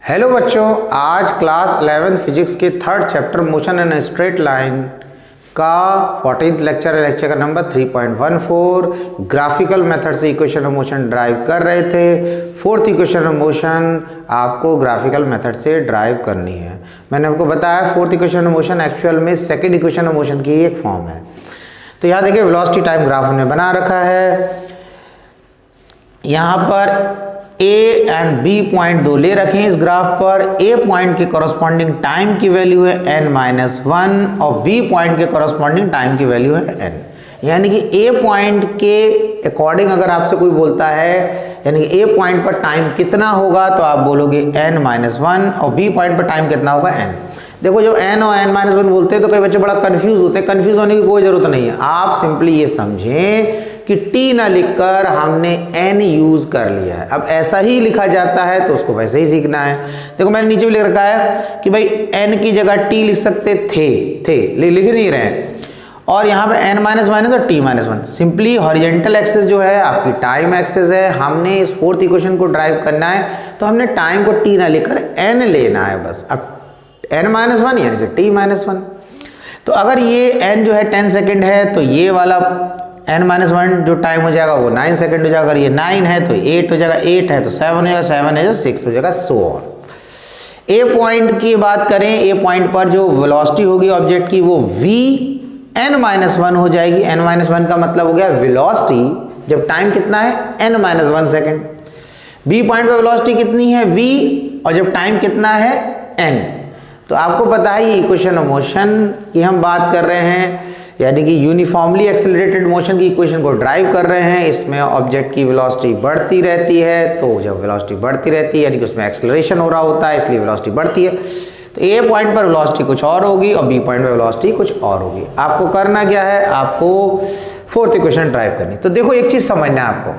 Hello बच्चों, आज class 11 physics के third chapter motion and straight line का 14th लेक्चर है। लेक्चर का नंबर 3.14 ग्राफिकल मेथड से इक्वेशन ऑफ मोशन ड्राइव कर रहे थे। फोर्थ इक्वेशन ऑफ मोशन आपको ग्राफिकल मेथड से ड्राइव करनी है। मैंने आपको बताया fourth equation of motion actual में सेकंड इक्वेशन ऑफ मोशन की एक फॉर्म है। तो यहाँ देखिए वेलोसिटी टाइम ग्राफ हमने बना रखा है। यहाँ पर ए एंड बी पॉइंट दो ले रखे हैं इस ग्राफ पर। ए पॉइंट के कॉरस्पॉन्डिंग टाइम की वैल्यू है n-1 और बी पॉइंट के कॉरस्पॉन्डिंग टाइम की वैल्यू है n। यानी कि ए पॉइंट के अकॉर्डिंग अगर आपसे कोई बोलता है यानी कि ए पॉइंट पर टाइम कितना होगा तो आप बोलोगे n-1 और बी पॉइंट पर टाइम कितना होगा n। देखो जब n और n-1 बोलते हैं तो कई बच्चे बड़ा कंफ्यूज होते हैं। कंफ्यूज होने की कोई जरूरत नहीं है। आप सिंपली ये समझें कि t ना लिखकर हमने n यूज कर लिया है। अब ऐसा ही लिखा जाता है तो उसको वैसे ही सीखना है। देखो मैंने नीचे भी लिख रखा है कि भाई n की जगह t लिख सकते थे लिख नहीं रहे हैं। और यहाँ पे n-1 और t-1 सिंपली हॉरिजेंटल एक्सिस जो है आपकी टाइम एक्सिस है। हमने इस फोर्थ इक्वेशन को ड्राइव करना है तो हमने टाइम को t ना लिखकर n लेना है बस। अब n-1 यानी कि t-1। तो अगर ये n जो है 10 सेकेंड है तो ये वाला n-1 जो टाइम हो जाएगा वो 9 सेकेंड हो जाएगा। अगर ये 9 है तो 8 हो जाएगा, 8 है तो 7 हो जाएगा, 7 है तो 6 हो जाएगा, सो ऑन। ए पॉइंट की बात करें, ए पॉइंट पर जो वेलोसिटी होगी ऑब्जेक्ट की वो v(n-1) हो जाएगी। n-1 का मतलब हो गया वेलोसिटी जब टाइम कितना है n-1 सेकेंड। बी पॉइंट पर वेलोसिटी कितनी है v और जब टाइम कितना है n। तो आपको पता है ये इक्वेशन ऑफ मोशन की हम बात कर रहे हैं, यानी कि यूनिफॉर्मली एक्सेलरेटेड मोशन की इक्वेशन को ड्राइव कर रहे हैं। इसमें ऑब्जेक्ट की वेलोसिटी बढ़ती रहती है। तो जब वेलोसिटी बढ़ती रहती है यानी कि उसमें एक्सेलरेशन हो रहा होता है, इसलिए वेलोसिटी बढ़ती है। तो ए पॉइंट पर वेलोसिटी कुछ और होगी और बी पॉइंट पर वेलोसिटी कुछ और होगी। आपको करना क्या है, आपको फोर्थ इक्वेशन ड्राइव करनी। तो देखो एक चीज समझना है आपको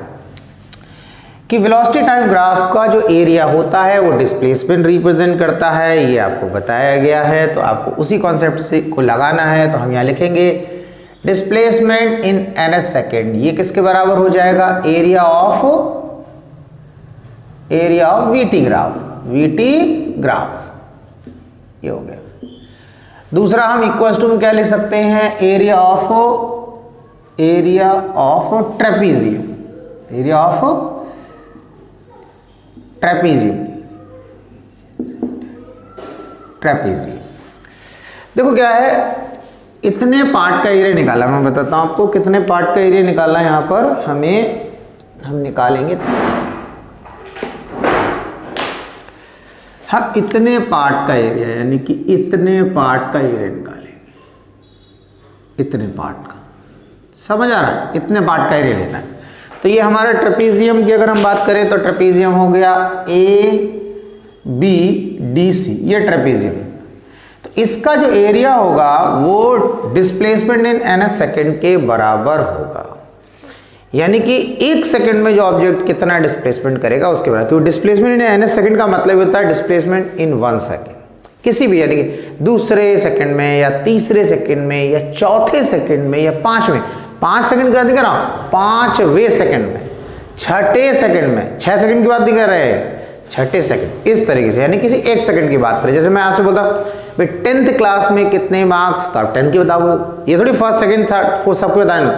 कि वेलोसिटी टाइम ग्राफ का जो एरिया होता है वो डिस्प्लेसमेंट रिप्रेजेंट करता है, ये आपको बताया गया है। तो आपको उसी कॉन्सेप्ट से को लगाना है। तो हम यहाँ लिखेंगे डिस्प्लेसमेंट इन ns सेकेंड। ये किसके बराबर हो जाएगा, एरिया ऑफ वीटी ग्राफ। ये हो गया। दूसरा हम इक्वल टू में क्या लिख सकते हैं, एरिया ऑफ ट्रेपीजियम। देखो क्या है, इतने पार्ट का एरिया निकाला। मैं बताता हूं आपको कितने पार्ट का एरिया निकाला। यहां पर हम निकालेंगे हम इतने पार्ट का एरिया, यानी कि इतने पार्ट का एरिया निकालेंगे। इतने पार्ट का समझ आ रहा है, इतने पार्ट का एरिया लेना है। तो ये हमारा ट्रेपीजियम की अगर हम बात करें तो ट्रेपीजियम हो गया ABDC, ये ट्रेपीजियम। तो इसका जो एरिया होगा वो डिस्प्लेसमेंट इन ns सेकेंड के बराबर होगा। यानी कि एक सेकंड में जो ऑब्जेक्ट कितना डिस्प्लेसमेंट करेगा उसके बराबर। क्योंकि डिस्प्लेसमेंट इन ns सेकेंड का मतलब होता है डिस्प्लेसमेंट इन 1 सेकेंड। किसी भी यानी कि दूसरे सेकंड में या तीसरे सेकंड में या चौथे सेकंड में या 5वें 5 सेकंड की बात नहीं कर रहा हूं, 5वें सेकंड में, छठे सेकंड में, 6 सेकंड की बात नहीं कर रहे हैं, छठे सेकंड, इस तरीके से। यानी किसी एक सेकंड की बात करें। जैसे मैं आपसे बोलता भाई 10th क्लास में कितने मार्क्स, तो आप 10 के बताओ। ये थोड़ी फर्स्ट सेकंड थर्ड फोर्थ सबको बताएंगे।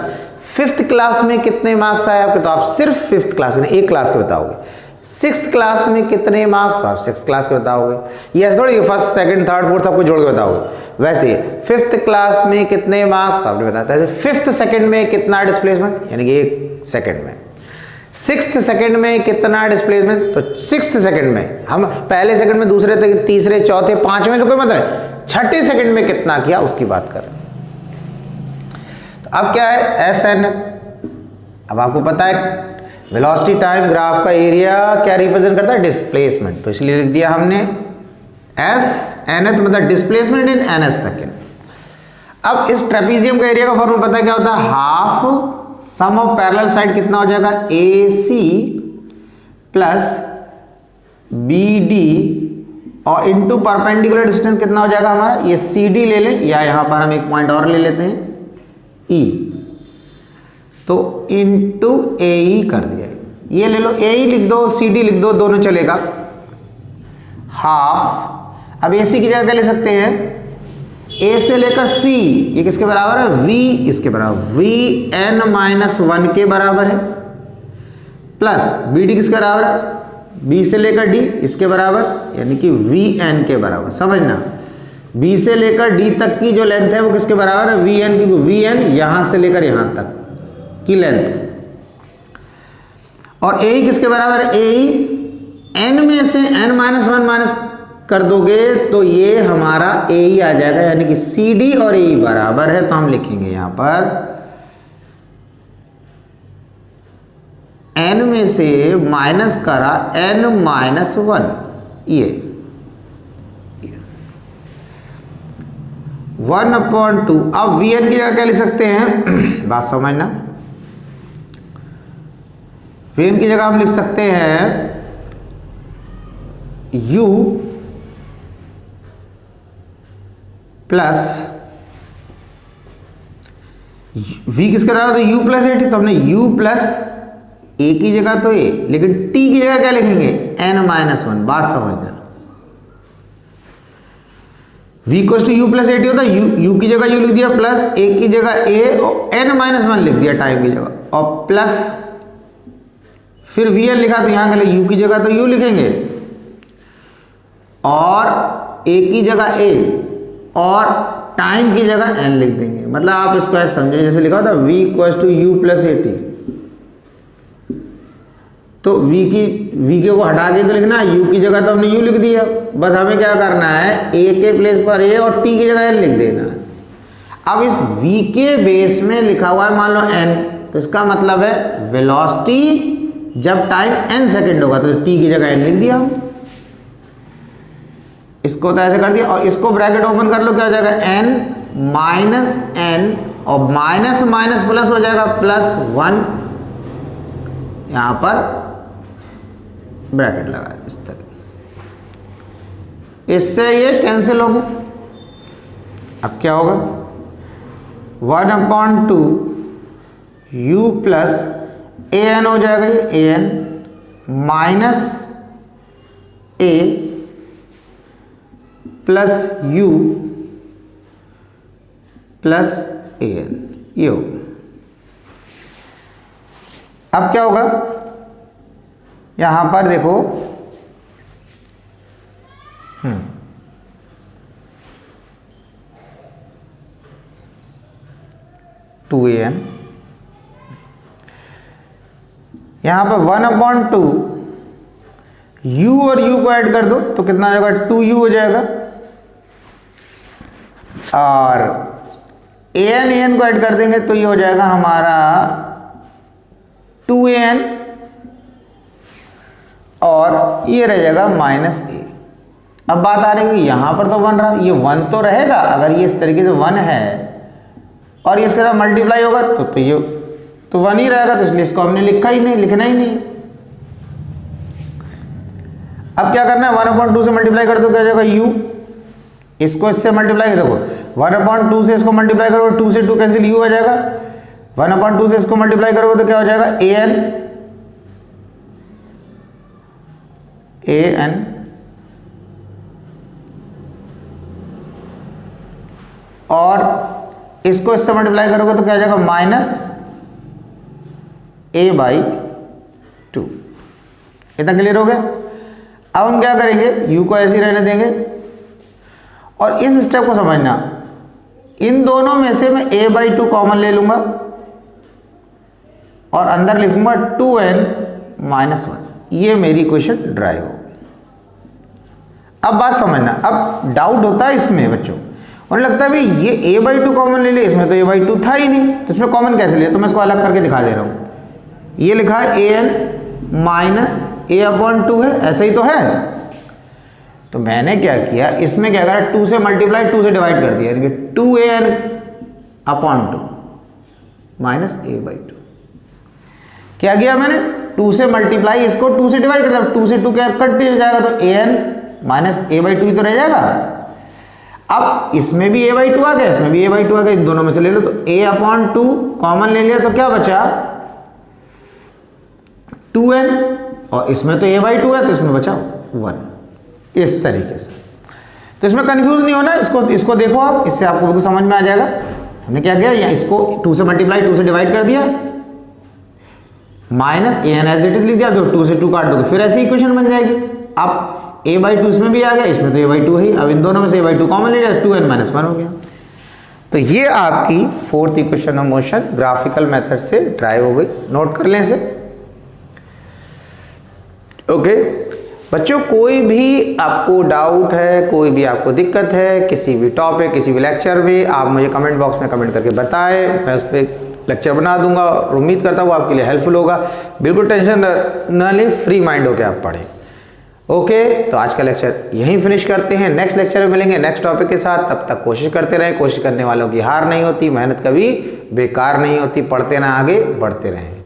5th क्लास में कितने मार्क्स आए आपके, तो आप सिर्फ 5th क्लास में एक क्लास के बताओगे। 6th क्लास में कितने मार्क्स, तो आप 6th क्लास के बताओगे। ये थोड़ी फर्स्ट सेकंड थर्ड फोर्थ सबको जोड़ के बताओगे। वैसे 5th क्लास में कितने मार्क्स, तो आपने बताया। 5th सेकंड में कितना डिस्प्लेसमेंट, यानी कि 1 सेकंड में। 6th सेकंड में कितना डिस्प्लेसमेंट, तो 6th सेकंड में हम पहले सेकंड में, दूसरे तक, तीसरे, चौथे, 5वें से कोई मतलब नहीं, छठे सेकंड में कितना किया उसकी बात कर रहे हैं। तो अब क्या है SN। अब आपको पता है वेलोसिटी टाइम ग्राफ का एरिया क्या रिप्रेजेंट करता है, डिस्प्लेसमेंट। तो इसलिए लिख दिया हमने SN मतलब डिस्प्लेसमेंट इन ns सेकेंड। अब इस ट्रेपीजियम का एरिया का फॉर्मूला पता है क्या होता है, half sum of parallel side कितना हो जाएगा, AC प्लस BD और इनटू परपेंडिकुलर डिस्टेंस कितना हो जाएगा हमारा, ये CD ले लें या यहां पर हम एक पॉइंट और ले लेते हैं E, तो इनटू AE कर दिया। ये ले लो, AE लिख दो, CD लिख दो, दोनों चलेगा। हाफ। अब AC की जगह क्या ले सकते हैं, A से लेकर C ये किसके बराबर है, V इसके बराबर, VN-1 के बराबर है, प्लस BD किसके बराबर है, B से लेकर D इसके बराबर, यानी कि VN के बराबर। समझना, B से लेकर D तक की जो लेंथ है वो किसके बराबर है, VN, क्योंकि VN यहां से लेकर यहां तक की लेंथ। और AE किसके बराबर है, AE N में से N-1 माइनस कर दोगे तो ये हमारा AE आ जाएगा, यानी कि CD और AE बराबर है। तो हम लिखेंगे यहां पर N में से माइनस करा N-1, ये 1/2। अब Vn की जगह क्या लिख सकते हैं, बात समझना, Vn की जगह हम लिख सकते हैं U प्लस V किसका रहा था, U प्लस AT, तो हमने U प्लस A की जगह तो A, लेकिन T की जगह क्या लिखेंगे, N-1। बात समझना, V equal to U plus AT होता है, U की जगह U लिख दिया, प्लस A की जगह A और N-1 लिख दिया टाइम की जगह, और प्लस फिर Vn लिखा तो यहां के लिए U की जगह तो U लिखेंगे और A की जगह A और टाइम की जगह N लिख देंगे। मतलब आप इसको ऐसे समझे जैसे लिखा था V equal to U plus AT, तो V के को हटा के तो लिखना है, U की जगह तो हमने U लिख दिया, बस हमें क्या करना है, A के प्लेस पर A और T की जगह N लिख देना है। अब इस V के बेस में लिखा हुआ है मान लो N, तो इसका मतलब है वेलोसिटी जब टाइम n सेकेंड होगा तो T की जगह n लिख दिया, इसको तो ऐसे कर दिया, और इसको ब्रैकेट ओपन कर लो, क्या हो जाएगा n माइनस n, और माइनस माइनस प्लस हो जाएगा +1, यहां पर ब्रैकेट लगा इस तरह, इससे ये कैंसिल होगा। अब क्या होगा, 1/2 U प्लस an हो जाएगा, ये an minus A plus U plus an, ये होगा। अब क्या होगा, यहां पर देखो 2an, यहां पर 1/2 U और U को ऐड कर दो तो कितना हो जाएगा, 2U हो जाएगा, और an को ऐड कर देंगे तो ये हो जाएगा हमारा 2an, और ये रह जाएगा -a। अब बात आ रही है यहां पर तो 1 रहा, ये 1 तो रहेगा, अगर ये इस तरीके से 1 है और ये इसके साथ मल्टीप्लाई होगा तो ये तो 1 ही रहेगा, तो इसलिए इसको हमने लिखना ही नहीं। अब क्या करना है, 1/2 से मल्टीप्लाई कर दो, क्या हो जाएगा U, इसको इससे मल्टीप्लाई देखो, 1/2 से इसको मल्टीप्लाई करोगे, 2 से 2 कैंसिल, U आ जाएगा, 1/2 से इसको मल्टीप्लाई करोगे तो क्या हो जाएगा, an और इसको इससे मल्टीप्लाई करोगे तो क्या हो जाएगा, -a/2। इतना क्लियर हो गया। अब हम क्या करेंगे, U को ऐसे ही रहने देंगे, और इस स्टेप को समझना, इन दोनों में से मैं a/2 कॉमन ले लूंगा और अंदर लिखूंगा 2n-1, ये मेरी इक्वेशन ड्राइव होगी। अब बात समझना, अब डाउट होता है इसमें बच्चों, उन्हें लगता है भाई ये a/2 कॉमन ले लिया, इसमें तो a/2 था ही नहीं, तो इसमें कॉमन कैसे लिया, तो मैं इसको अलग करके दिखा दे रहा हूं। ये लिखा है an माइनस a/2 है, ऐसे ही तो है, तो मैंने क्या किया, इसमें क्या करा, 2 से मल्टीप्लाई 2 से डिवाइड कर दिया, यानी 2an/2 माइनस a/2। क्या किया मैंने, 2 से मल्टीप्लाई, इसको 2 से डिवाइड कर दिया, 2 से 2 क्या कट हो जाएगा, तो an माइनस a/2 ही तो रह जाएगा। अब इसमें भी a/2 आ गया, इसमें भी a/2 आ गया, इन दोनों में से ले लो, तो a/2 कॉमन ले लिया तो क्या बचा, 2n, और इसमें तो a/2 है तो इसमें बचा 1। इस तरीके से। तो इसमें कंफ्यूज नहीं होना, इसको देखो आप, इससे आपको बिल्कुल समझ में आ जाएगा। हमने क्या किया, या इसको 2 से मल्टीप्लाई 2 से डिवाइड कर दिया, minus a n as it is लिख दिया, जो 2 से 2 काट दोगे फिर ऐसी इक्वेशन बन जाएगी। अब a/2 इसमें भी आ गया, इसमें तो a/2 है, अब इन दोनों में से a/2 कॉमन ले लिया, 2n-1 हो गया। तो ये आपकी fourth equation of motion graphical method से ड्राइव हो गई। नोट कर लें इसे। ओके बच्चों, कोई भी आपको डाउट है, कोई भी आपको दिक्कत है किसी भी टॉपिक, किसी भी लेक्चर में, आप मुझे कमेंट बॉक्स में कमेंट करके बताएं, मैं उस पर लेक्चर बना दूंगा और उम्मीद करता हूँ आपके लिए हेल्पफुल होगा। बिल्कुल टेंशन न लें, फ्री माइंड होकर आप पढ़ें। ओके तो आज का लेक्चर यहीं फिनिश करते हैं, नेक्स्ट लेक्चर में मिलेंगे नेक्स्ट टॉपिक के साथ। तब तक कोशिश करते रहें, कोशिश करने वालों की हार नहीं होती, मेहनत कभी बेकार नहीं होती, पढ़ते रहें, आगे बढ़ते रहें।